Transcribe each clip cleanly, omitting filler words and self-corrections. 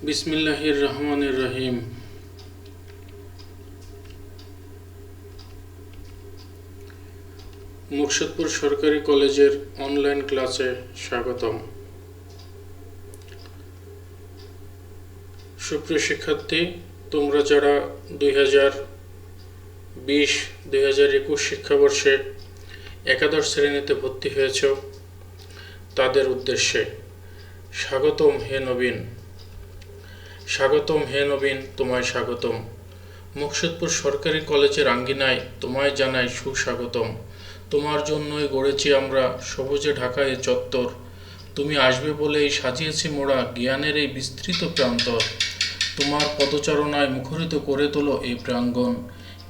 বিসমিল্লাহির রহমানির রহিম। মুর্শিদপুর সরকারি কলেজের অনলাইন ক্লাসে স্বাগতম। সুপ্রিয় শিক্ষার্থী, তোমরা যারা 2020-2021 শিক্ষাবর্ষে একাদশ শ্রেণীতে ভর্তি হয়েছ, তাদের উদ্দেশ্যে স্বাগতম হে নবীন। স্বাগতম হে নবীন, তোমায় স্বাগতম। মুর্শিদপুর সরকারি কলেজের আঙ্গিনায় তোমায় জানাই সুস্বাগতম। তোমার জন্যই গড়েছি আমরা সবুজে ঢাকা এ চত্বর। তুমি আসবে বলেই সাজিয়েছি মোড়া জ্ঞানের এই বিস্তৃত প্রান্তর। তোমার পদচারণায় মুখরিত করে তোলো এই প্রাঙ্গণ,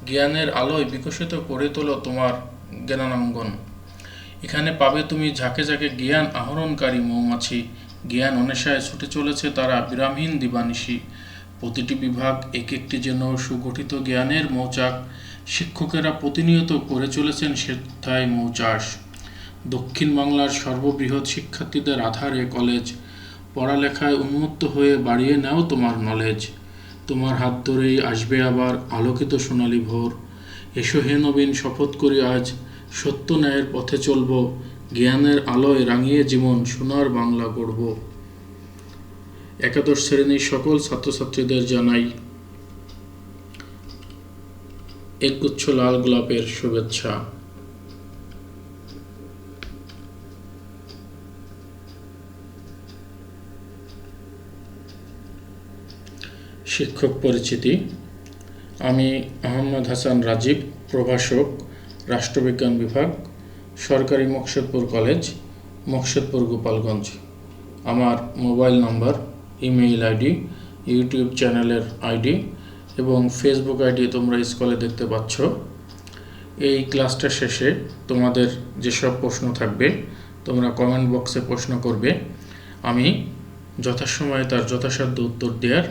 জ্ঞানের আলোয় বিকশিত করে তোলো তোমার জ্ঞানাঙ্গন। এখানে পাবে তুমি ঝাঁকে ঝাঁকে জ্ঞান আহরণকারী মৌমাছি। জ্ঞান অন্বেষায় ছুটে চলেছে তারা বিরামহীন দিবানিশি। প্রতিটি বিভাগ এক একটি যেন সুগঠিত জ্ঞানের মৌচাক। শিক্ষকেরা প্রতিনিয়ত করে চলেছেন স্বেচ্ছায় মৌচাষ। দক্ষিণ বাংলার সর্ববৃহৎ শিক্ষার্থীদের আধারে কলেজ। পড়ালেখায় উন্মুক্ত হয়ে বাড়িয়ে নাও তোমার নলেজ। তোমার হাত ধরেই আসবে আবার আলোকিত সোনালী ভোর। এসো হে নবীন, শপথ করি আজ সত্য ন্যায়ের পথে চলব। জ্ঞানের আলোয় রাঙিয়ে জীবন সোনার বাংলা গড়ব। একাদশ শ্রেণীর সকল ছাত্রছাত্রীদের জানাই একগুচ্ছ লাল গোলাপের শুভেচ্ছা। শিক্ষক পরিচিতি। আমি আহমদ হাসান রাজীব, প্রভাষক, রাষ্ট্রবিজ্ঞান বিভাগ, সরকারি মুর্শিদপুর কলেজ, মুর্শিদপুর গোপালগঞ্জ। আমার মোবাইল নম্বর, ইমেইল আইডি, ইউটিউব চ্যানেলের আইডি এবং ফেসবুক আইডি তোমরা স্কুলে দেখতে পাচ্ছ। এই ক্লাসটা শেষে তোমাদের যেসব প্রশ্ন থাকবে তোমরা কমেন্ট বক্সে প্রশ্ন করবে। আমি যথাসময়ে তার যথাসাধ্য উত্তর দেওয়ার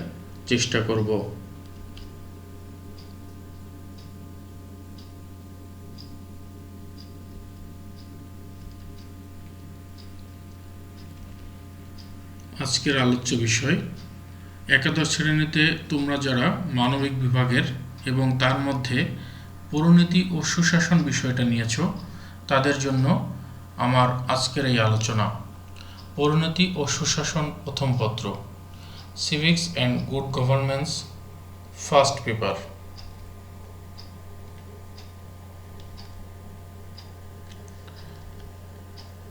চেষ্টা করব। আজকের আলোচ্য বিষয়, একাদশ শ্রেণীতে তোমরা যারা মানবিক বিভাগের এবং তার মধ্যে পরিণতি ও সুশাসন বিষয়টা নিয়েছ, তাদের জন্য আমার আজকের এই আলোচনা। পরিণতি ও সুশাসন প্রথম পত্র, civics and good governance, first paper.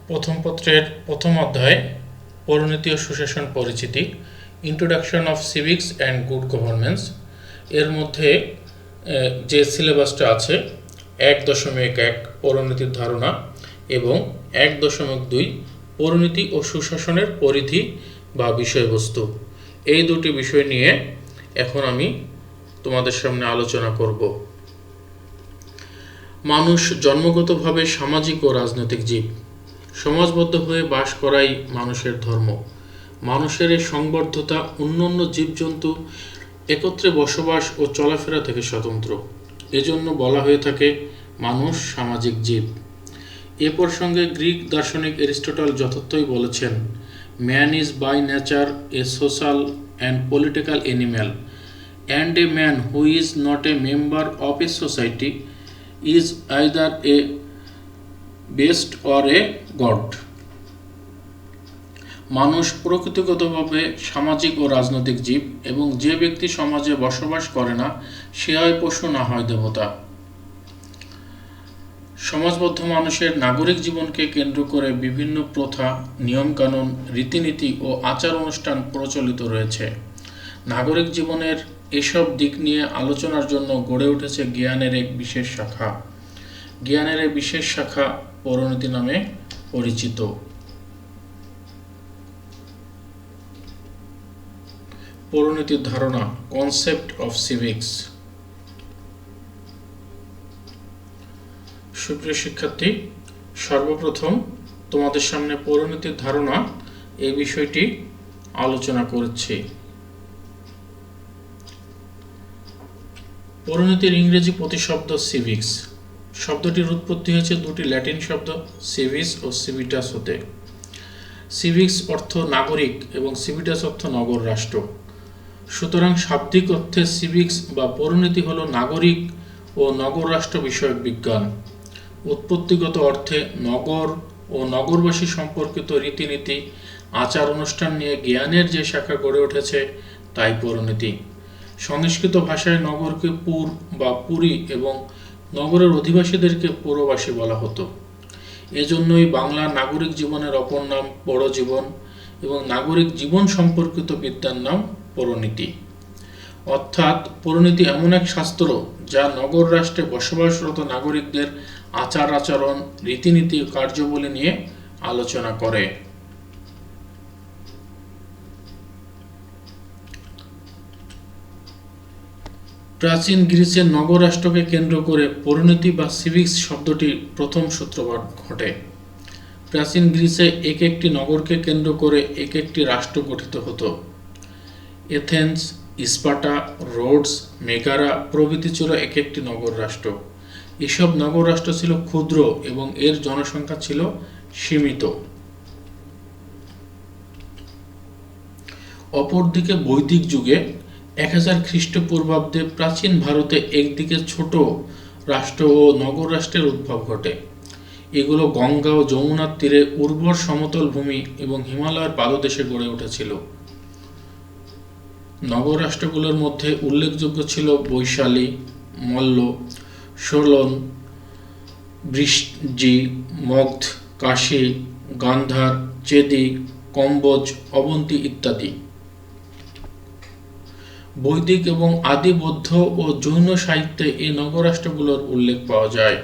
প্রথম পত্রের প্রথম অধ্যায়, পরিণতি ও সুশাসন পরিচিতি, introduction of civics and good governance. এর মধ্যে যে সিলেবাসটা আছে 1.1 পরিণতির ধারণা এবং 1.2 পরিণতি ও সুশাসনের পরিধি বা বিষয়বস্তু। এই দুটি বিষয় নিয়ে এখন আমি তোমাদের সামনে আলোচনা করব। মানুষ জন্মগতভাবে সামাজিক ও রাজনৈতিক জীব। সমাজবদ্ধ হয়ে বাস করাই মানুষের ধর্ম। মানুষের এই সংবদ্ধতা অন্যান্য জীবজন্তু একত্রে বসবাস ও চলাফেরা থেকে স্বতন্ত্র। এজন্য বলা হয়ে থাকে মানুষ সামাজিক জীব। এ প্রসঙ্গে গ্রিক দার্শনিক এরিস্টটল যথার্থই বলেছেন, man is by nature a social and political animal, and a man who is not a member of a society is either a beast or a god. মানুষ প্রকৃতিগতভাবে সামাজিক ও রাজনৈতিক জীব এবং যে ব্যক্তি সমাজে বসবাস করে না সে হয় পশু, না হয় দেবতা। সমাজবদ্ধ মানুষের নাগরিক জীবনকে কেন্দ্র করে বিভিন্ন প্রথা, নিয়মকানুন, রীতিনীতি ও আচার অনুষ্ঠান প্রচলিত রয়েছে। নাগরিক জীবনের এসব দিক নিয়ে আলোচনার জন্য গড়ে উঠেছে জ্ঞানের এক বিশেষ শাখা। জ্ঞানের এই বিশেষ শাখা পরিণতি নামে পরিচিত। পরিণতির ধারণা, কনসেপ্ট অফ সিভিক্স। সুপ্রিয় শিক্ষার্থী, সর্বপ্রথম তোমাদের সামনে পরিণতির ধারণা এই বিষয়টি আলোচনা করছি। পরিণতির ইংরেজি প্রতিশব্দ সিভিক্স। শব্দটির উৎপত্তি হয়েছে দুটি ল্যাটিন শব্দ সিভিস ও সিভিটাস হতে। সিভিক্স অর্থ নাগরিক এবং সিভিটাস অর্থ নগর রাষ্ট্র। সুতরাং শাব্দিক অর্থে সিভিক্স বা পৌরনীতি হল নাগরিক ও নগর রাষ্ট্র বিষয়ক বিজ্ঞান। উৎপত্তিগত অর্থে নগর ও নগরবাসী সম্পর্কিত রীতিনীতি, আচার অনুষ্ঠান নিয়ে জ্ঞানের যে শাখা গড়ে উঠেছে তাই পৌরনীতি। সংস্কৃত ভাষায় নগরকে পুর বা পুরী এবং নগরের অধিবাসীদেরকে পুরবাসী বলা হতো। এজন্যই বাংলার নাগরিক জীবনের অপর নাম পৌরজীবন এবং নাগরিক জীবন সম্পর্কিত বিদ্যার নাম পৌরনীতি। অর্থাৎ পৌরনীতি এমন এক শাস্ত্র যা নগর রাষ্ট্রে বসবাসরত নাগরিকদের আচার আচরণ, রীতিনীতি ও কার্যাবলী নিয়ে আলোচনা করে। প্রাচীন গ্রিসের নগর রাষ্ট্রকে কেন্দ্র করে পৌরনীতি বা সিভিক্স শব্দটির প্রথম সূত্রপাত ঘটে। প্রাচীন গ্রিসে এক একটি নগরকে কেন্দ্র করে এক একটি রাষ্ট্র গঠিত হতো। এথেন্স, স্পার্টা, রোডস, মেগারা প্রভৃতি ছিল এক একটি নগর রাষ্ট্র। এসব নগর রাষ্ট্র ছিল ক্ষুদ্র এবং এর জনসংখ্যা ছিল সীমিত। অপরদিকে বৈদিক যুগে 1000 খ্রিস্টপূর্বাব্দে প্রাচীন ভারতে একদিকে ছোট রাষ্ট্র ও নগর রাষ্ট্রের উদ্ভব ঘটে। এগুলো গঙ্গা ও যমুনার তীরে উর্বর সমতল ভূমি এবং হিমালয়ের পাদদেশে গড়ে উঠেছিল। নগর রাষ্ট্রগুলোর মধ্যে উল্লেখযোগ্য ছিল বৈশালী, মল্ল, সোলন, বৃষ্জি, মগধ, কাশী, গান্ধার, চেদি, কম্বোজ, অবন্তী ইত্যাদি। বৈদিক এবং আদি বৌদ্ধ ও জৈন সাহিত্যে এই নগররাষ্ট্রগুলোর উল্লেখ পাওয়া যায়।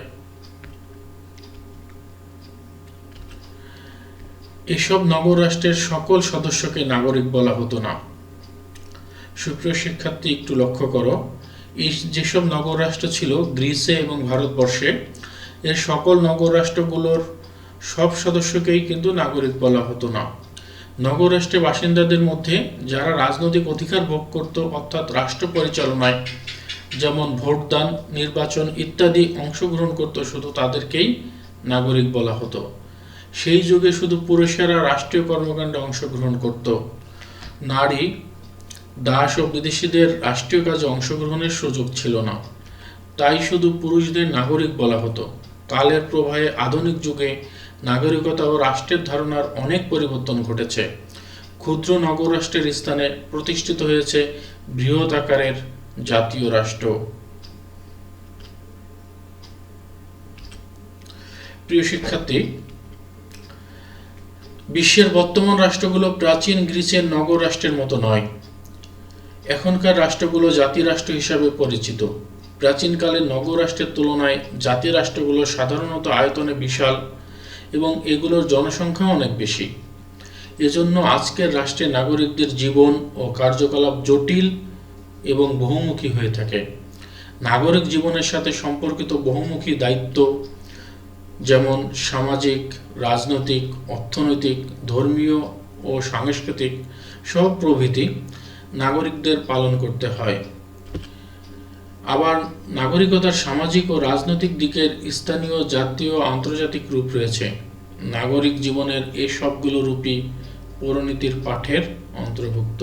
এসব নগর রাষ্ট্রের সকল সদস্যকে নাগরিক বলা হতো না। সুপ্রিয় শিক্ষার্থী, একটু লক্ষ্য করো, এই যেসব নগর রাষ্ট্র ছিল গ্রিসে এবং ভারতবর্ষে, এর সকল নগর রাষ্ট্রগুলোর সব সদস্যকেই কিন্তু নাগরিক বলা হতো না। নগর রাষ্ট্রের বাসিন্দাদের মধ্যে যারা রাজনৈতিক অধিকার ভোগ করত, অর্থাৎ রাষ্ট্র পরিচালনায় যেমন ভোটদান, নির্বাচন ইত্যাদি অংশগ্রহণ করত, শুধু তাদেরকেই নাগরিক বলা হতো। সেই যুগে শুধু পুরুষেরা রাষ্ট্রীয় কর্মকাণ্ডে অংশগ্রহণ করত। নারী, দাস ও বিদেশিদের রাষ্ট্রীয় কাজে অংশগ্রহণের সুযোগ ছিল না, তাই শুধু পুরুষদের নাগরিক বলা হতো। কালের প্রবাহে আধুনিক যুগে নাগরিকতা ও রাষ্ট্রের ধারণার অনেক পরিবর্তন ঘটেছে। ক্ষুদ্র নগর রাষ্ট্রের স্থানে প্রতিষ্ঠিত হয়েছে বৃহৎ আকারের জাতীয় রাষ্ট্র। প্রিয় শিক্ষার্থী, বিশ্বের বর্তমান রাষ্ট্রগুলো প্রাচীন গ্রিসের নগর রাষ্ট্রের মতো নয়। এখনকার রাষ্ট্রগুলো জাতি রাষ্ট্র হিসাবে পরিচিত। প্রাচীনকালে নগর রাষ্ট্রের তুলনায় জাতি রাষ্ট্রগুলো সাধারণত আয়তনে বিশাল এবং এগুলোর জনসংখ্যা অনেক বেশি। এজন্য আজকের রাষ্ট্রের নাগরিকদের জীবন ও কার্যকলাপ জটিল এবং বহুমুখী হয়ে থাকে। নাগরিক জীবনের সাথে সম্পর্কিত বহুমুখী দায়িত্ব যেমন সামাজিক, রাজনৈতিক, অর্থনৈতিক, ধর্মীয় ও সাংস্কৃতিক সব প্রভৃতি নাগরিকদের পালন করতে হয়। আবার নাগরিকতার সামাজিক ও রাজনৈতিক দিকের স্থানীয়, জাতীয়, আন্তর্জাতিক রূপ রয়েছে। নাগরিক জীবনের এই সবগুলো রূপই পৌরনীতির পাঠের অন্তর্ভুক্ত।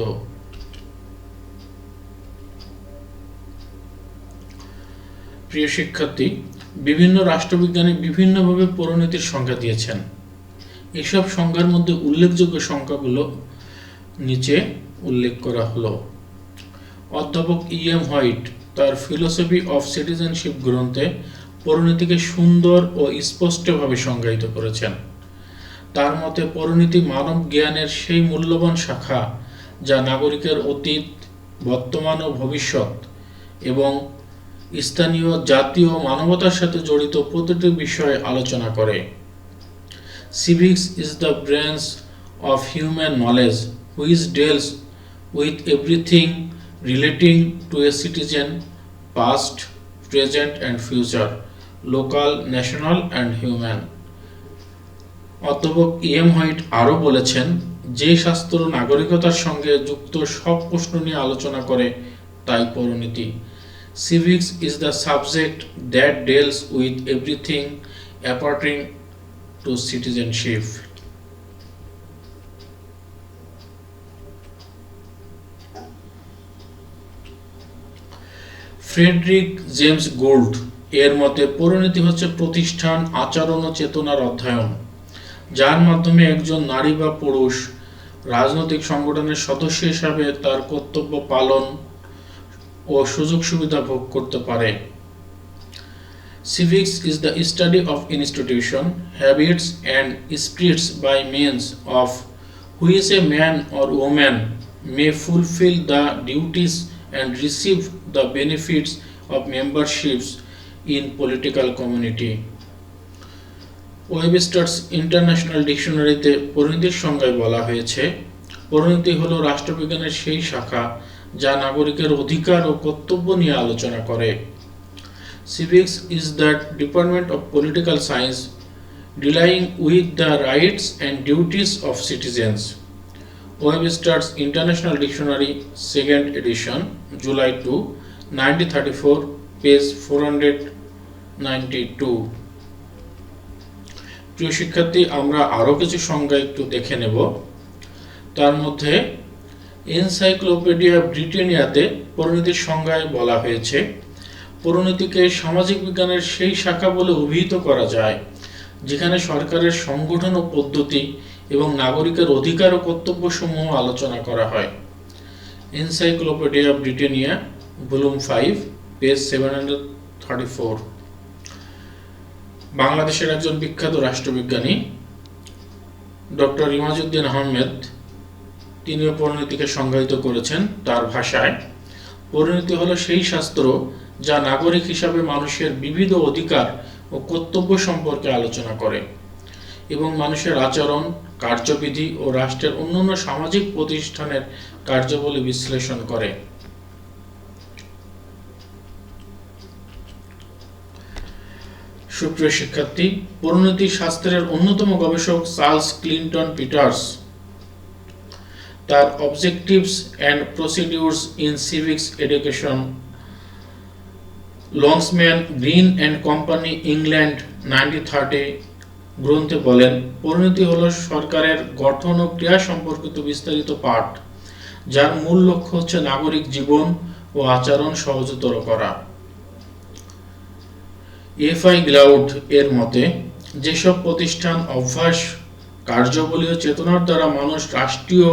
প্রিয় শিক্ষার্থী, বিভিন্ন রাষ্ট্রবিজ্ঞানী বিভিন্নভাবে পৌরনীতির সংজ্ঞা দিয়েছেন। এসব সংজ্ঞার মধ্যে উল্লেখযোগ্য সংখ্যাগুলো নিচে উল্লেখ করা হলো। অধ্যাপক E.M. হোয়াইট তার ফিলোসফি অফ সিটিজেনশিপ গ্রন্থে পৌরনীতিকে সুন্দর ও স্পষ্টভাবে সংজ্ঞায়িত করেছেন। তার মতে পৌরনীতি মানব জ্ঞানের সেই মূল্যবান শাখা যা নাগরিকের অতীত, বর্তমান ও ভবিষ্যৎ এবং স্থানীয়, জাতীয়, মানবতার সাথে জড়িত প্রতিটি বিষয়ে আলোচনা করে। Civics is the branch of human knowledge which deals with everything relating to a citizen, past, present and future, local, national and human. অধ্যাপক E.M. হোয়াইট আরও বলেছেন, যে শাস্ত্র নাগরিকতার সঙ্গে যুক্ত সব প্রশ্ন নিয়ে আলোচনা করে তাই পৌরনীতি। Civics is the subject that deals with everything appertaining to citizenship. Frederick James Gould এর মতে পরিণতি হচ্ছে প্রতিষ্ঠান, আচরণ ও চেতনার অধ্যয়ন, যার মাধ্যমে একজন নারী বা পুরুষ রাজনৈতিক সংগঠনের সদস্য হিসাবে তার কর্তব্য পালন ও সুযোগ সুবিধা ভোগ করতে পারে। Civics is the study of institution, habits and spirits by means of which a man or woman may fulfill the duties and receive the benefits of memberships in political community. Webster's international ডিকশনারিতে পরিণতির সংজ্ঞায় বলা হয়েছে, পরিণতি হলো রাষ্ট্রবিজ্ঞানের সেই শাখা যা নাগরিকের অধিকার ও কর্তব্য নিয়ে আলোচনা করে। Civics is the department of political science dealing with the rights and duties of citizens. Webster's International Dictionary, 2nd edition, July 2, 1934, page 492. প্রিয় শিক্ষার্থী, আমরা আরও কিছু সংজ্ঞা একটু দেখে নেব। তার মধ্যে এনসাইক্লোপিডিয়া ব্রিটানিয়াতে পরিণতির সংজ্ঞায় বলা হয়েছে, পরিণতিকে সামাজিক বিজ্ঞানের সেই শাখা বলে অভিহিত করা যায় যেখানে সরকারের সংগঠন ও পদ্ধতি এবং নাগরিকের অধিকার ও কর্তব্যসমূহ আলোচনা করা হয়। Encyclopaedia Britannica, volume 5, page 734। বাংলাদেশের একজন বিখ্যাত রাষ্ট্রবিজ্ঞানী ডক্টর ইমাজউদ্দিন আহমেদ, তিনিও পরিণতিকে সংজ্ঞায়িত করেছেন তার ভাষায়, পরিণতি হলো সেই শাস্ত্র যা নাগরিক হিসাবে মানুষের বিবিধ অধিকার ও কর্তব্য সম্পর্কে আলোচনা করে এবং মানুষের আচরণ, কার্যবিধি ও রাষ্ট্রের অন্যান্য সামাজিক প্রতিষ্ঠানের কার্যাবলী বিশ্লেষণ করে। সুপ্রিয় শিক্ষার্থী, পরিণতি শাস্ত্রের অন্যতম গবেষক চার্লস ক্লিন্টন পিটার্স তার objectives and procedures in civics education, Longmans, Green and company, England, 1930 গ্রন্থে বলেন, পরিণতি হল সরকারের গঠন ও ক্রিয়া সম্পর্কিত বিস্তারিত পাঠ যার মূল লক্ষ্য হচ্ছে নাগরিক জীবন ও আচরণ সহজতর করা। এফ.আই. গ্লাউড এর মতে, যেসব প্রতিষ্ঠান, অভ্যাস, কার্যাবলী ও চেতনার দ্বারা মানুষ রাষ্ট্রীয়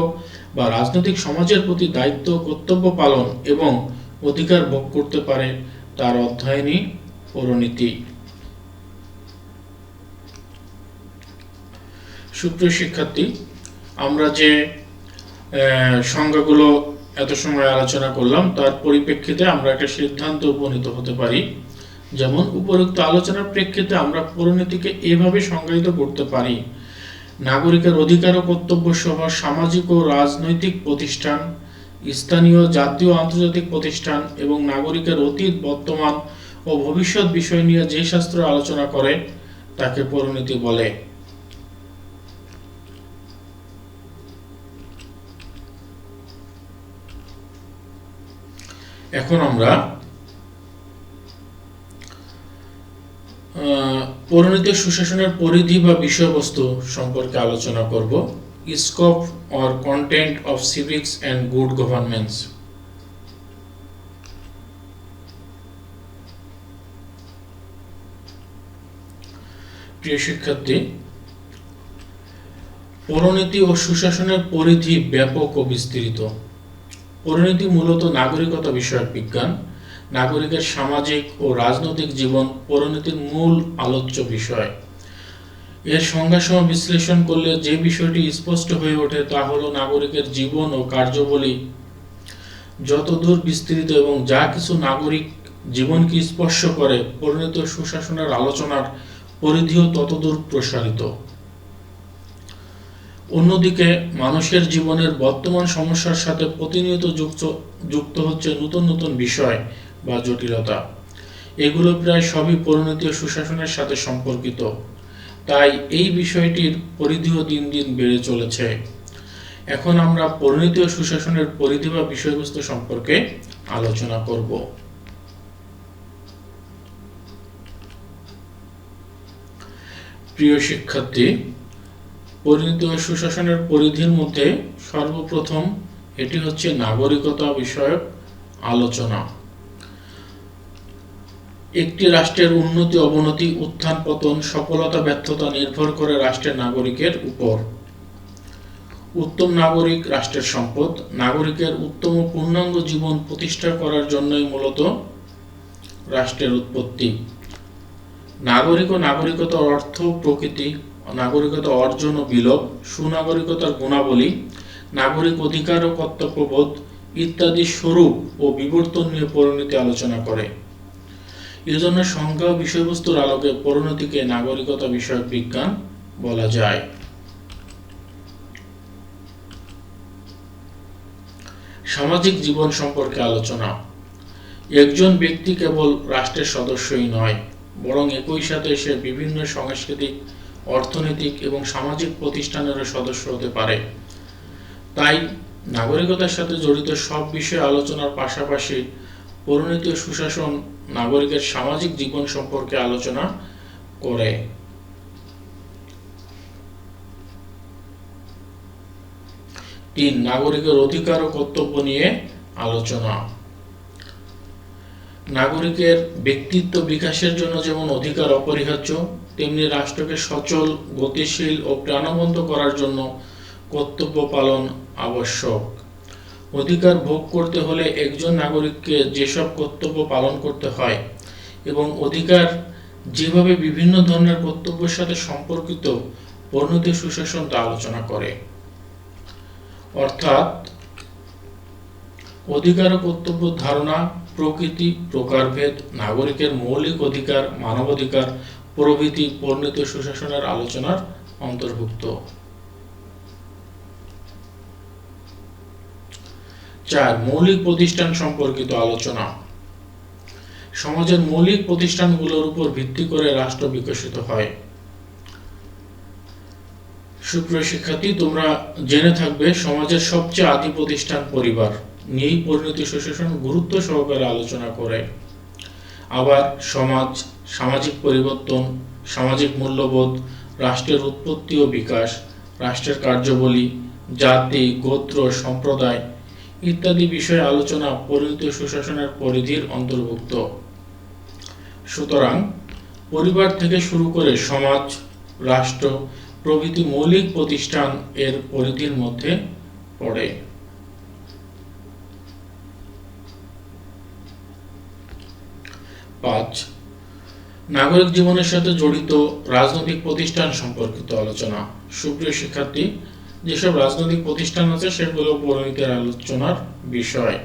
বা রাজনৈতিক সমাজের প্রতি দায়িত্ব, কর্তব্য পালন এবং অধিকার ভোগ করতে পারে তার অধ্যয়নই পরিণতি। সুপ্রিয় শিক্ষার্থী, আমরা যে সংজ্ঞাগুলো এত সময় আলোচনা করলাম তার পরিপ্রেক্ষিতে আমরা একটা সিদ্ধান্তে উপনীত হতে পারি। যেমন উপরোক্ত আলোচনার প্রেক্ষিতে আমরা পরিণতিকে এভাবে সংজ্ঞায়িত করতে পারি: নাগরিকের অধিকার ও কর্তব্য সহ সামাজিক ও রাজনৈতিক প্রতিষ্ঠান, স্থানীয়, জাতীয়, আন্তর্জাতিক প্রতিষ্ঠান এবং নাগরিকের অতীত, বর্তমান ও ভবিষ্যৎ বিষয় নিয়ে যে শাস্ত্র আলোচনা করে তাকে পরিণতি বলে। এখন আমরা পরিণতি সুশাসনের পরিধি বা বিষয়বস্তু সম্পর্কে আলোচনা করব। Scope or content of civics and good governance. প্রিয় শিক্ষার্থী, পরিণতি ও সুশাসনের পরিধি ব্যাপক ও বিস্তৃত। পরিণতি মূলত নাগরিকতা বিষয়ক বিজ্ঞান। নাগরিকের সামাজিক ও রাজনৈতিক জীবন পরিণতির মূল আলোচ্য বিষয়। এর সংজ্ঞাসহ বিশ্লেষণ করলে যে বিষয়টি স্পষ্ট হয়ে ওঠে তা হলো নাগরিকের জীবন ও কার্যাবলী যতদূর বিস্তৃত এবং যা কিছু নাগরিক জীবনকে স্পর্শ করে, পরিণতি ও সুশাসনের আলোচনার পরিধিও ততদূর প্রসারিত। অন্যদিকে মানুষের জীবনের বর্তমান সমস্যার সাথে প্রতিনিয়ত যুক্ত হচ্ছে নতুন নতুন বিষয় বা জটিলতা। এগুলো প্রায় সবই পরিণতি ও সুশাসনের সাথে সম্পর্কিত। তাই এই বিষয়টির পরিধিও দিন দিন বেড়ে চলেছে। এখন আমরা পরিণতি ও সুশাসনের পরিধি বা বিষয়বস্তু সম্পর্কে আলোচনা করব। প্রিয় শিক্ষার্থী, পরিণতি ও সুশাসনের পরিধির মধ্যে সর্বপ্রথম এটি হচ্ছে নাগরিকতা বিষয়ক আলোচনা। একটি রাষ্ট্রের উন্নতি অবনতি, উত্থান পতন, সফলতা ব্যর্থতা নির্ভর করে রাষ্ট্রের নাগরিকের উপর। উত্তম নাগরিক রাষ্ট্রের সম্পদ। নাগরিকের উত্তম ও পূর্ণাঙ্গ জীবন প্রতিষ্ঠা করার জন্যই মূলত রাষ্ট্রের উৎপত্তি। নাগরিক ও নাগরিকতার অর্থ প্রকৃতি, নাগরিকতা অর্জন ও বিলোপ, সুনাগরিকতার গুণাবলী, নাগরিক অধিকার ও কর্তব্যবোধ ইত্যাদি স্বরূপ ও বিবর্তন নিয়ে পরিণতি আলোচনা করে। এজন্য সংজ্ঞা ও বিষয়বস্তুর আলোকে পরিণতিকে নাগরিকতা বিষয়ক বিজ্ঞান বলা যায়। সামাজিক জীবন সম্পর্কে আলোচনা। একজন ব্যক্তি কেবল রাষ্ট্রের সদস্যই নয়, বরং একই সাথে সে বিভিন্ন সাংস্কৃতিক, অর্থনৈতিক এবং সামাজিক প্রতিষ্ঠানেরও সদস্য হতে পারে। তাই নাগরিকতার সাথে জড়িত সব বিষয়ে আলোচনার পাশাপাশি পরিণতি ও সুশাসন নাগরিকের সামাজিক জীবন সম্পর্কে আলোচনা করে। 3. নাগরিকের অধিকার ও কর্তব্য নিয়ে আলোচনা। নাগরিকের ব্যক্তিত্ব বিকাশের জন্য যেমন অধিকার অপরিহার্য, তেমনি রাষ্ট্রকে সচল, গতিশীল ও প্রাণবন্ত করার জন্য কর্তব্য পালন আবশ্যক। অধিকার ভোগ করতে হলে একজন নাগরিককে যেসব কর্তব্য পালন করতে হয় এবং অধিকার যেভাবে বিভিন্ন ধরনের কর্তব্যের সাথে সম্পর্কিত পরিণতি সুশাসন তা আলোচনা করে। অর্থাৎ অধিকার ও কর্তব্য ধারণা, প্রকৃতি, প্রকারভেদ, নাগরিকের মৌলিক অধিকার, মানবাধিকার প্রভৃতি পরিণতি সুশাসনের আলোচনার অন্তর্ভুক্ত। 4. মৌলিক প্রতিষ্ঠান সম্পর্কিত আলোচনা। সমাজের মৌলিক প্রতিষ্ঠানগুলোর উপর ভিত্তি করে রাষ্ট্র বিকশিত হয়। সুপ্রিয় শিক্ষার্থী, তোমরা জেনে থাকবে সমাজের সবচেয়ে আদি প্রতিষ্ঠান পরিবার নিয়েই পরিণতি সুশাসন গুরুত্ব সহকারে আলোচনা করে। আবার সমাজ, সামাজিক পরিবর্তন, সামাজিক মূল্যবোধ, রাষ্ট্রের উৎপত্তি ও বিকাশ, রাষ্ট্রের কার্যাবলী, জাতি, গোত্র, সম্প্রদায় ইত্যাদি বিষয়ে আলোচনা পরিণতি সুশাসনের পরিধির অন্তর্ভুক্ত। সুতরাং পরিবার থেকে শুরু করে সমাজ, রাষ্ট্র প্রভৃতি মৌলিক প্রতিষ্ঠান এর পরিধির মধ্যে পড়ে। 5. নাগরিক জীবনের সাথে জড়িত রাজনৈতিক প্রতিষ্ঠান সম্পর্কিত আলোচনা। সুপ্রিয় শিক্ষার্থী, যেসব রাজনৈতিক প্রতিষ্ঠান আছে সেগুলো পরিণতির আলোচনার বিষয়।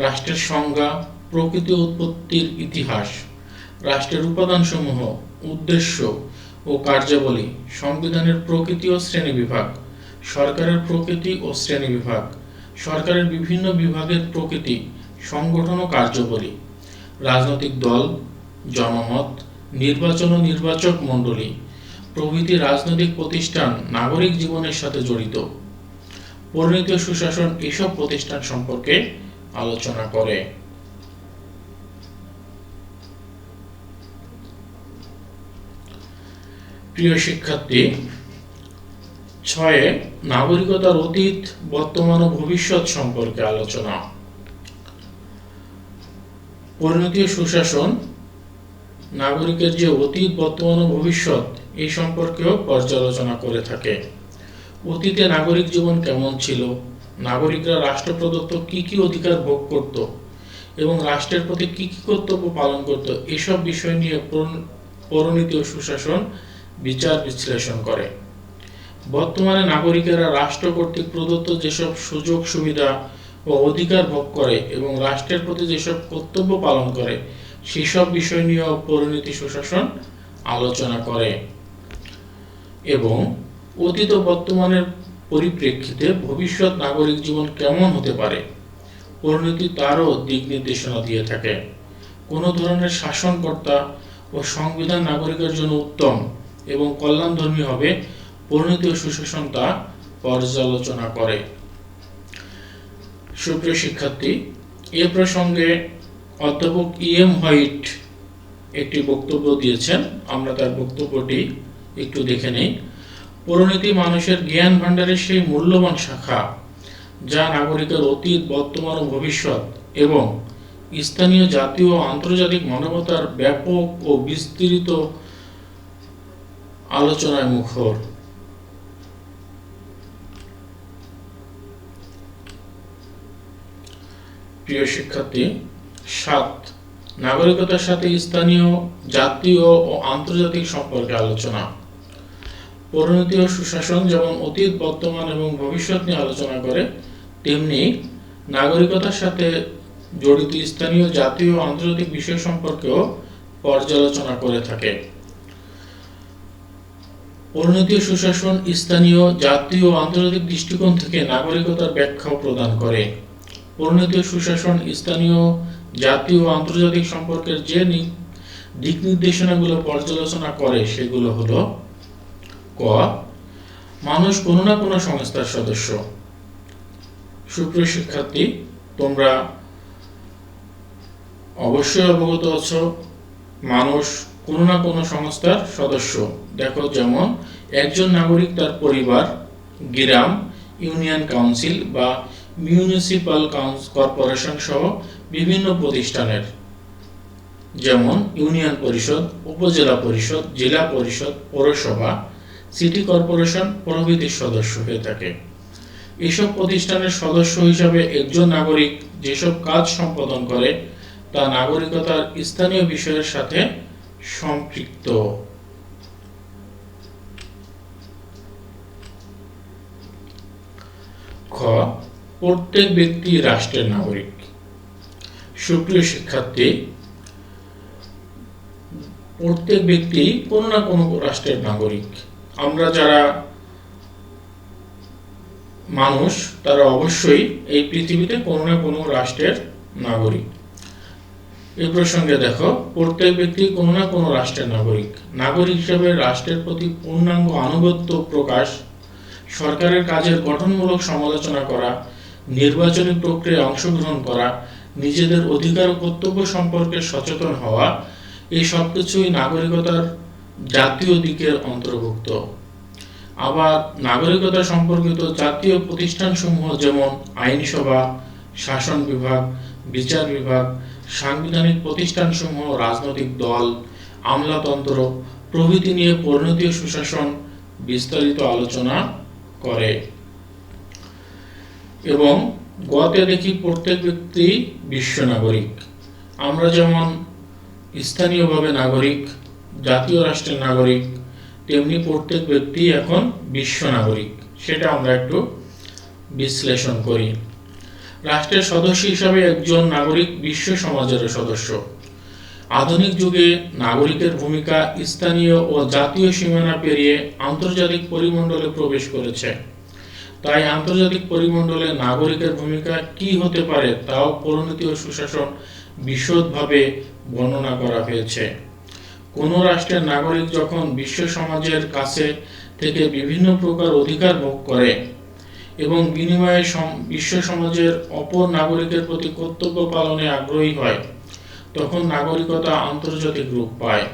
রাষ্ট্রের সংজ্ঞা, প্রকৃতি ও উৎপত্তির ইতিহাস, রাষ্ট্রের উপাদানসমূহ, উদ্দেশ্য ও কার্যাবলী, সংবিধানের প্রকৃতি ও শ্রেণীবিভাগ, সরকারের প্রকৃতি ও শ্রেণীবিভাগ, সরকারের বিভিন্ন বিভাগের প্রকৃতি, সংগঠন ও কার্যাবলী, রাজনৈতিক দল, জনমত, নির্বাচন ও নির্বাচক মণ্ডলী প্রভৃতি রাজনৈতিক প্রতিষ্ঠান নাগরিক জীবনের সাথে জড়িত। পরিণতি ও সুশাসন এসব প্রতিষ্ঠান সম্পর্কে আলোচনা করে। প্রিয় শিক্ষার্থী, 6. নাগরিকতার অতীত, বর্তমান ও ভবিষ্যৎ সম্পর্কে আলোচনা। পরিণতি ও সুশাসন নাগরিকের যে অতীত, বর্তমান ও ভবিষ্যৎ এই সম্পর্কেও পর্যালোচনা করে থাকে। অতীতে নাগরিক জীবন কেমন ছিল, নাগরিকরা রাষ্ট্র প্রদত্ত কি কি অধিকার ভোগ করত এবং রাষ্ট্রের প্রতি কি কি কর্তব্য পালন করত, এসব বিষয় নিয়ে পরিণতি ও সুশাসন বিচার বিশ্লেষণ করে। বর্তমানে নাগরিকেরা রাষ্ট্র কর্তৃক প্রদত্ত যেসব সুযোগ সুবিধা ও অধিকার ভোগ করে এবং রাষ্ট্রের প্রতি যেসব কর্তব্য পালন করে সেসব বিষয় নিয়েও পরিণতি সুশাসন আলোচনা করে এবং অতীত ও বর্তমানের পরিপ্রেক্ষিতে ভবিষ্যৎ নাগরিক জীবন কেমন হতে পারে পরিণতি তারও দিক নির্দেশনা দিয়ে থাকে। কোনো ধরনের শাসনকর্তা ও সংবিধান নাগরিকের জন্য উত্তম এবং কল্যাণধর্মী হবে পরিণতি ও সুশাসন তা পর্যালোচনা করে। সুপ্রিয় শিক্ষার্থী, এ প্রসঙ্গে অধ্যাপক E.M. হোয়াইট একটি বক্তব্য দিয়েছেন, আমরা তার বক্তব্যটি একটু দেখে নেই। পরিণতি মানুষের জ্ঞান ভাণ্ডারের সেই মূল্যবান শাখা যা নাগরিকের অতীত, বর্তমান ও ভবিষ্যৎ এবং স্থানীয়, জাতীয় ও আন্তর্জাতিক মানবতার ব্যাপক ও বিস্তৃত আলোচনায় মুখর। প্রিয় শিক্ষার্থী, ৭ নাগরিকতার সাথে স্থানীয়, জাতীয় ও আন্তর্জাতিক সম্পর্কে আলোচনা। পরিণতি ও সুশাসন যেমন অতীত, বর্তমান এবং ভবিষ্যৎ নিয়ে আলোচনা করে, তেমনি নাগরিকতার সাথে জড়িত স্থানীয়, জাতীয় ও আন্তর্জাতিক বিষয় সম্পর্কেও পর্যালোচনা করে থাকে। পরিণতি ও সুশাসন স্থানীয়, জাতীয় ও আন্তর্জাতিক দৃষ্টিকোণ থেকে নাগরিকতার ব্যাখ্যা প্রদান করে। পরিণতি ও সুশাসন স্থানীয়, জাতীয় ও আন্তর্জাতিক সম্পর্কের যে দিক নির্দেশনাগুলো পর্যালোচনা করে সেগুলো হলো: ক, মানুষ কোনো না কোনো সংস্থার সদস্য। সুপ্রিয় শিক্ষার্থী, তোমরা অবশ্যই অবগত আছো মানুষ কোনো না কোনো সংস্থার সদস্য। দেখো, যেমন একজন নাগরিক তার পরিবার, গ্রাম, ইউনিয়ন কাউন্সিল বা মিউনিসিপাল কর্পোরেশন সহ বিভিন্ন প্রতিষ্ঠানের, যেমন ইউনিয়ন পরিষদ, উপজেলা পরিষদ, জেলা পরিষদ, পৌরসভা, সিটি কর্পোরেশন প্রভৃতির সদস্য হয়ে থাকে। এসব প্রতিষ্ঠানের সদস্য হিসাবে একজন নাগরিক যেসব কাজ সম্পাদন করে তা নাগরিকতার স্থানীয় বিষয়ের সাথে সম্পৃক্ত। খ, প্রত্যেক ব্যক্তি রাষ্ট্রের নাগরিক। সুপ্রিয় শিক্ষার্থী, প্রত্যেক ব্যক্তি কোনো না কোনো রাষ্ট্রের নাগরিক। আমরা যারা মানুষ তারা অবশ্যই এই পৃথিবীতে কোনো না কোনো রাষ্ট্রের নাগরিক। এই প্রসঙ্গে দেখো, প্রত্যেক ব্যক্তি কোনো না কোনো রাষ্ট্রের নাগরিক। নাগরিক হিসেবে রাষ্ট্রের প্রতি পূর্ণাঙ্গ আনুগত্য প্রকাশ, সরকারের কাজের গঠনমূলক সমালোচনা করা, নির্বাচনী প্রক্রিয়ায় অংশগ্রহণ করা, নিজেদের অধিকার ও কর্তব্য সম্পর্কে সচেতন হওয়া, এই সব কিছুই নাগরিকতার জাতীয় দিকের অন্তর্ভুক্ত। আবার নাগরিকতা সম্পর্কিত জাতীয় প্রতিষ্ঠানসমূহ যেমন আইনসভা, শাসন বিভাগ, বিচার বিভাগ, সাংবিধানিক প্রতিষ্ঠানসমূহ, রাজনৈতিক দল, আমলাতন্ত্র প্রভৃতি নিয়ে পরিণতি ও সুশাসন বিস্তারিত আলোচনা করে। এবং গতে দেখি প্রত্যেক ব্যক্তি বিশ্ব নাগরিক। আমরা যেমন স্থানীয়ভাবে নাগরিক, জাতীয় রাষ্ট্রের নাগরিক, তেমনি প্রত্যেক ব্যক্তি এখন বিশ্ব নাগরিক। সেটা আমরা একটু বিশ্লেষণ করি। রাষ্ট্রের সদস্য হিসাবে একজন নাগরিক বিশ্ব সমাজের সদস্য। আধুনিক যুগে নাগরিকের ভূমিকা স্থানীয় ও জাতীয় সীমানা পেরিয়ে আন্তর্জাতিক পরিমণ্ডলে প্রবেশ করেছে। তাই আন্তর্জাতিক পরিমণ্ডলে নাগরিকের ভূমিকা কি হতে পারে তাও পরিণতি ও সুশাসন বিশদভাবে বর্ণনা করা হয়েছে। কোন রাষ্ট্রের নাগরিক যখন বিশ্ব সমাজের কাছে থেকে বিভিন্ন প্রকার অধিকার ভোগ করে এবং বিনিময়ে বিশ্ব সমাজের অপর নাগরিকের প্রতি কর্তব্য পালনে আগ্রহী হয়, তখন নাগরিকতা আন্তর্জাতিক রূপ পায়।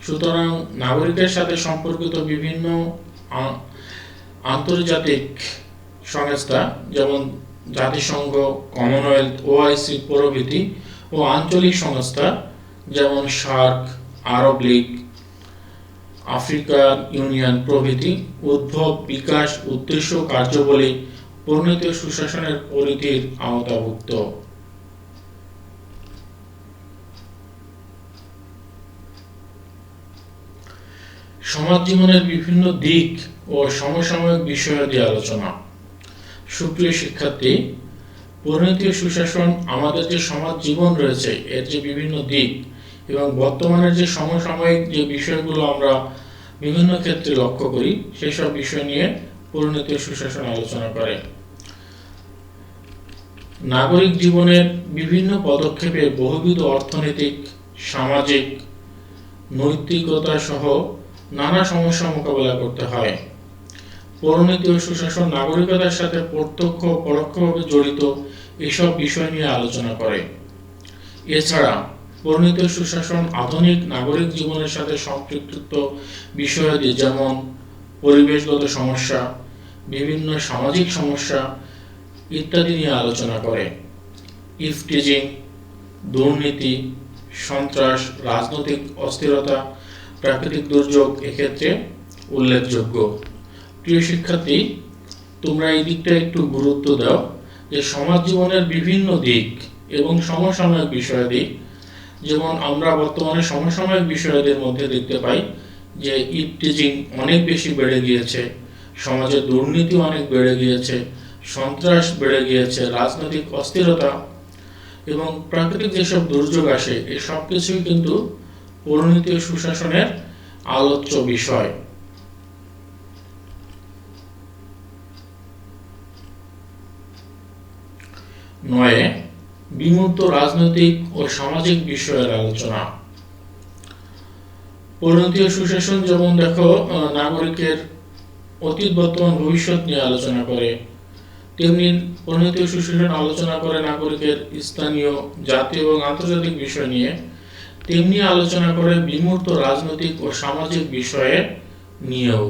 সুতরাং নাগরিকের সাথে সম্পর্কিত বিভিন্ন আন্তর্জাতিক সংস্থা যেমন জাতিসংঘ, কমনওয়েলথ, ওআইসি প্রভৃতি ও আঞ্চলিক সংস্থা যেমন সার্ক, আরব লীগ, আফ্রিকান ইউনিয়ন প্রভৃতি উদ্ভব, বিকাশ, উদ্দেশ্য, কার্যাবলী পরিণতি ও সুশাসনের পরিধির আওতাভুক্ত। সমাজ জীবনের বিভিন্ন দিক ও সমসাময়িক বিষয়াদি আলোচনা। সুপ্রিয় শিক্ষার্থী, পরিণতি ও সুশাসন আমাদের যে সমাজ জীবন রয়েছে এর যে বিভিন্ন দিক এবং বর্তমানের যে সমসাময়িক যে বিষয়গুলো আমরা বিভিন্ন ক্ষেত্রে লক্ষ্য করি সেই সব বিষয় নিয়ে পরিণতি ও সুশাসন আলোচনা করে। নাগরিক জীবনের বিভিন্ন পদক্ষেপে বহুবিধ অর্থনৈতিক, সামাজিক, নৈতিকতা সহ নানা সমস্যা মোকাবেলা করতে হয়। পরিণতি ও সুশাসন নাগরিকতার সাথে প্রত্যক্ষ ও পরোক্ষভাবে জড়িত এসব বিষয় নিয়ে আলোচনা করে। এছাড়া পরিণতি ও সুশাসন আধুনিক নাগরিক জীবনের সাথে সম্পৃক্ত বিষয়াদি যেমন পরিবেশগত সমস্যা, বিভিন্ন সামাজিক সমস্যা ইত্যাদি নিয়ে আলোচনা করে। ইফটিজিং, দুর্নীতি, সন্ত্রাস, রাজনৈতিক অস্থিরতা, প্রাকৃতিক দুর্যোগ এক্ষেত্রে উল্লেখযোগ্য। প্রিয় শিক্ষার্থী, তোমরা এই দিকটা একটু গুরুত্ব দাও যে সমাজ জীবনের বিভিন্ন দিক এবং সমসাময়িক বিষয়াদি, যেমন আমরা বর্তমানে সমসাময়িক বিষয়াদির মধ্যে দেখতে পাই যে ইভটিজিং অনেক বেশি বেড়ে গিয়েছে, সমাজে দুর্নীতি অনেক বেড়ে গিয়েছে, সন্ত্রাস বেড়ে গিয়েছে, রাজনৈতিক অস্থিরতা এবং প্রাকৃতিক যেসব দুর্যোগ আসে এই সব কিছুই কিন্তু পরিণতি ও সুশাসনের আলোচ্য বিষয়। নয়ে, বিমূর্ত রাজনৈতিক ও সামাজিক বিষয়ের আলোচনা। পরিণতি ও সুশাসন যেমন দেখো নাগরিকের অতীত, বর্তমান, ভবিষ্যৎ নিয়ে আলোচনা করে, তেমনি পরিণতি ও সুশাসন আলোচনা করে নাগরিকের স্থানীয়, জাতীয় এবং আন্তর্জাতিক বিষয় নিয়ে, তেমনি আলোচনা করে বিমূর্ত রাজনৈতিক ও সামাজিক বিষয়ে নিয়েও।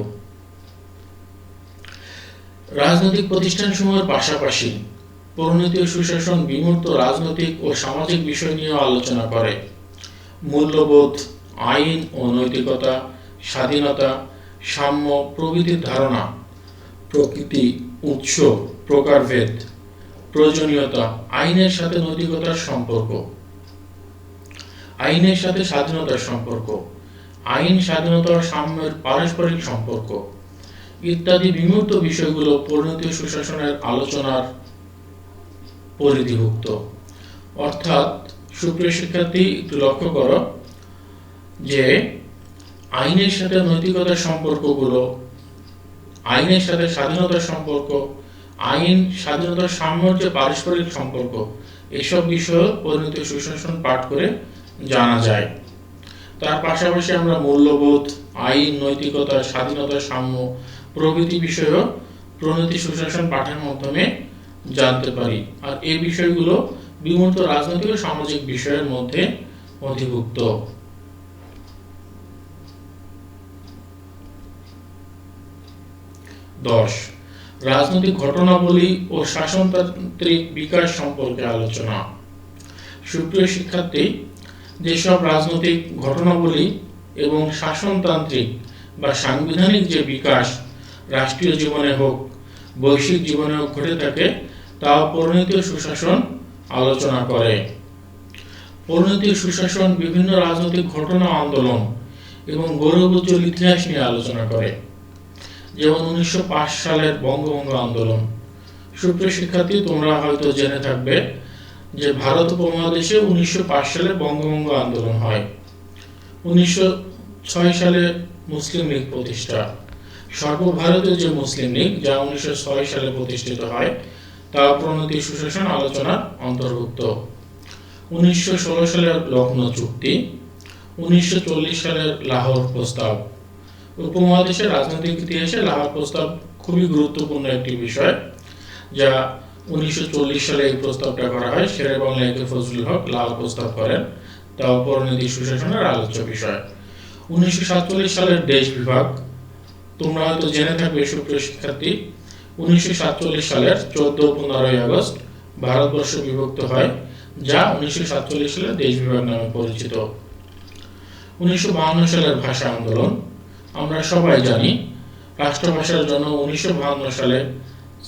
রাজনৈতিক প্রতিষ্ঠানসমূহের পাশাপাশি পরিণতি ও সুশাসন বিমূর্ত রাজনৈতিক ও সামাজিক বিষয় নিয়েও আলোচনা করে। মূল্যবোধ, আইন ও নৈতিকতা, স্বাধীনতা, সাম্য প্রভৃতির ধারণা, প্রকৃতি, উৎস, প্রকারভেদ, প্রয়োজনীয়তা, আইনের সাথে নৈতিকতার সম্পর্ক, আইনের সাথে স্বাধীনতার সম্পর্ক, আইন, স্বাধীনতা ও সাম্যের পারস্পরিক সম্পর্ক ইত্যাদি বিমূর্ত বিষয়গুলো পরিণতি ও সুশাসনের আলোচনার পরিধিভুক্ত। অর্থাৎ সুপ্রিয় শিক্ষার্থী, একটু লক্ষ্য করো যে আইনের সাথে নৈতিকতার সম্পর্কগুলো, আইনের সাথে স্বাধীনতার সম্পর্ক, আইন, স্বাধীনতার সাম্যের যে পারস্পরিক সম্পর্ক, এসব বিষয় পরিণতি ও সুশাসন পাঠ করে জানা যায়। তার পাশাপাশি আমরা মূল্যবোধ, আইন, নৈতিকতা, স্বাধীনতা, সাম্য প্রভৃতি বিষয়ও পরিণতি সুশাসন পাঠের মাধ্যমে জানতে পারি। আর এই বিষয়গুলো বিমূর্ত রাজনৈতিক ও সামাজিক বিষয়ের মধ্যে অধিভুক্ত। 10, রাজনৈতিক ঘটনাবলী ও শাসনতান্ত্রিক বিকাশ সম্পর্কে আলোচনা। সুপ্রিয় শিক্ষার্থী, যেসব রাজনৈতিক ঘটনাবলী এবং শাসনতান্ত্রিক বা সাংবিধানিক যে বিকাশ রাষ্ট্রীয় জীবনে হোক, বৈশ্বিক জীবনে হোক ঘটে থাকে, তা পরিণতি ও সুশাসন আলোচনা করে। পরিণতি ও সুশাসন বিভিন্ন রাজনৈতিক ঘটনা, আন্দোলন এবং গৌরবোজ্জ্বল ইতিহাস নিয়ে আলোচনা করে। যেমন 1905 সালের বঙ্গভঙ্গ আন্দোলন। সুপ্রিয় শিক্ষার্থী, তোমরা হয়তো জেনে থাকবে যে ভারত উপমহাদেশে 1905 সালে বঙ্গভঙ্গ আন্দোলন হয়। 1906 সালে মুসলিম লীগ প্রতিষ্ঠা। সর্বভারতীয় যে মুসলিম লীগ, যা 1906 সালে প্রতিষ্ঠিত হয়, তা পরিণতি সুশাসন আলোচনার অন্তর্ভুক্ত। 1916 সালের লখনৌ চুক্তি, 1940 সালের লাহোর প্রস্তাব। উপমহাদেশের রাজনৈতিক ইতিহাসে লাহোর প্রস্তাব খুবই গুরুত্বপূর্ণ একটি বিষয়, যা 1940 সালে এই প্রস্তাবটা করা হয়। শেরে বাংলা একে ফজলুল হক লাহোর প্রস্তাব করেন, তাও পরিণতি সুশাসনের আলোচ্য বিষয়। 1947 সালের দেশ বিভাগ, তোমরা হয়তো জেনে থাকবে সুপ্রিয় শিক্ষার্থী, 1947 সালের 14-15 আগস্ট ভারতবর্ষ বিভক্ত হয়, যা 1947 সালের দেশ বিভাগ নামে পরিচিত। 1952 সালের ভাষা আন্দোলন, আমরা সবাই জানি রাষ্ট্রভাষার জন্য 1952 সালে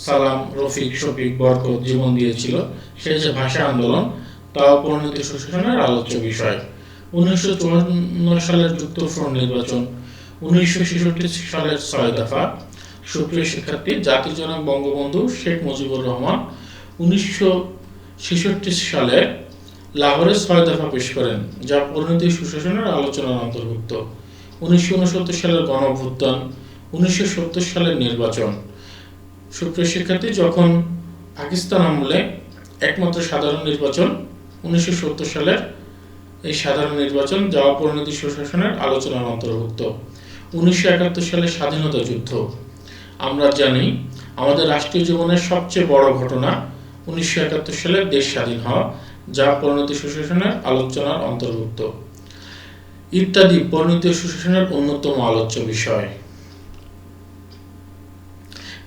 সালাম, রফিক, শফিক, বরকত জীবন দিয়েছিল। সেই যে ভাষা আন্দোলন, তাও পরিণতি সুশাসনের আলোচ্য বিষয়। 1954 সালের যুক্তফ্রন্ট নির্বাচন, 1966 সালের 6 দফা। সুপ্রিয় শিক্ষার্থী, জাতির জনক বঙ্গবন্ধু শেখ মুজিবুর রহমান 1966 সালে লাহোরে 6 দফা পেশ করেন, যা পরিণতি সুশাসনের আলোচনার অন্তর্ভুক্ত। 1969 সালের গণঅভ্যুত্থান, 1970 সালের নির্বাচন। সুপ্রিয় শিক্ষার্থী, যখন পাকিস্তান আমলে একমাত্র সাধারণ নির্বাচন 1970 সালের এই সাধারণ নির্বাচন, যা পরিণতি সুশাসনের আলোচনার অন্তর্ভুক্ত। 1971 সালের স্বাধীনতা যুদ্ধ, আমরা জানি আমাদের রাষ্ট্রীয় জীবনের সবচেয়ে বড় ঘটনা 1971 সালের দেশ স্বাধীন হওয়া, যা পরিণতি সুশাসনের আলোচনার অন্তর্ভুক্ত ইত্যাদি পরিণতি সুশাসনের অন্যতম আলোচ্য বিষয়।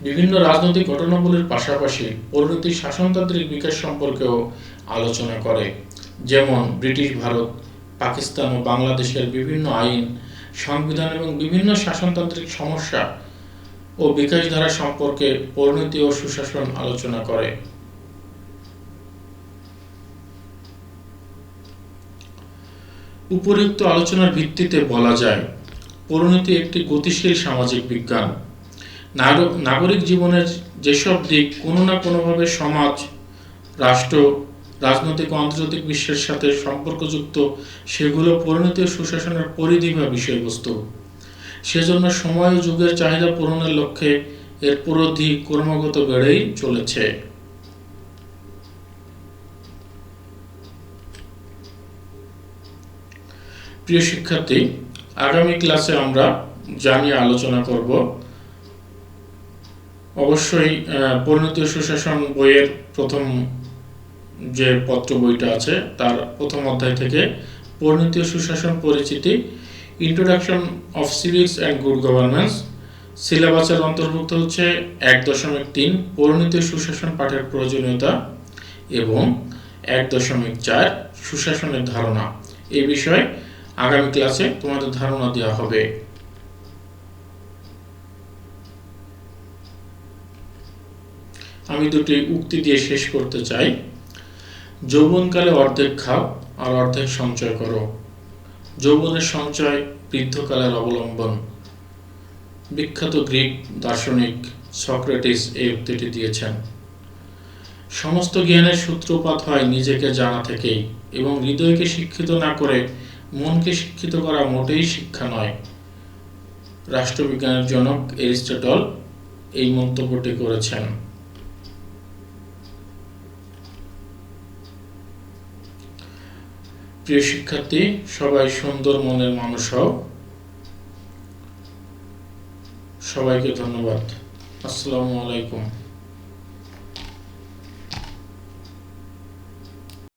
বিভিন্ন রাজনৈতিক ঘটনাবলীর পাশাপাশি পরিণতি শাসনতান্ত্রিক বিকাশ সম্পর্কেও আলোচনা করে। যেমন ব্রিটিশ ভারত, পাকিস্তান ও বাংলাদেশের বিভিন্ন আইন, সংবিধান এবং বিভিন্ন শাসনতান্ত্রিক সমস্যা ও বিকাশধারা সম্পর্কে পরিণতি ও সুশাসন আলোচনা করে। উপরিউক্ত আলোচনার ভিত্তিতে বলা যায়, পরিণতি একটি গতিশীল সামাজিক বিজ্ঞান। নাগরিক জীবনের যেসব দিক কোনো না কোনোভাবে সমাজ, রাষ্ট্র, রাজনৈতিক ও আন্তর্জাতিক বিশ্বের সাথে সম্পর্কযুক্ত, সেগুলো পরিণতি ও সুশাসনের পরিধি বা বিষয়বস্তু। সেজন্য সময় ও যুগের চাহিদা পূরণের লক্ষ্যে এর পরিধি ক্রমাগত বেড়েই চলেছে। প্রিয় শিক্ষার্থী, আগামী ক্লাসে আমরা যা নিয়ে আলোচনা করব, অবশ্যই পরিণতি ও সুশাসন বইয়ের প্রথম যে পত্র বইটা আছে তার প্রথম অধ্যায় থেকে পরিণতি ও সুশাসন পরিচিতি, introduction of civics and good governance, সিলেবাসের অন্তর্ভুক্ত হচ্ছে 1.3 পরিণতি ও সুশাসন পাঠের প্রয়োজনীয়তা এবং 1.4 সুশাসনের ধারণা। এই বিষয়ে আগামী ক্লাসে তোমাদের ধারণা দেওয়া হবে। আমি দুটি উক্তি দিয়ে শেষ করতে চাই। যৌবনকালে অর্ধেক খাও আর অর্ধেক সঞ্চয় করো। যৌবনের সঞ্চয় বৃদ্ধকালের অবলম্বন। বিখ্যাত গ্রিক দার্শনিক সক্রেটিস এই উক্তিটি দিয়েছেন। সমস্ত জ্ঞানের সূত্রপাত হয় নিজেকে জানা থেকেই, এবং হৃদয়কে শিক্ষিত না করে মনকে শিক্ষিত করা মোটেই শিক্ষা নয়। রাষ্ট্রবিজ্ঞানের জনক এরিস্টটল এই মন্তব্যটি করেছেন। প্রিয় শিক্ষার্থী, সবাই সুন্দর মনের মানুষ হও। সবাইকে ধন্যবাদ। আসসালামু আলাইকুম।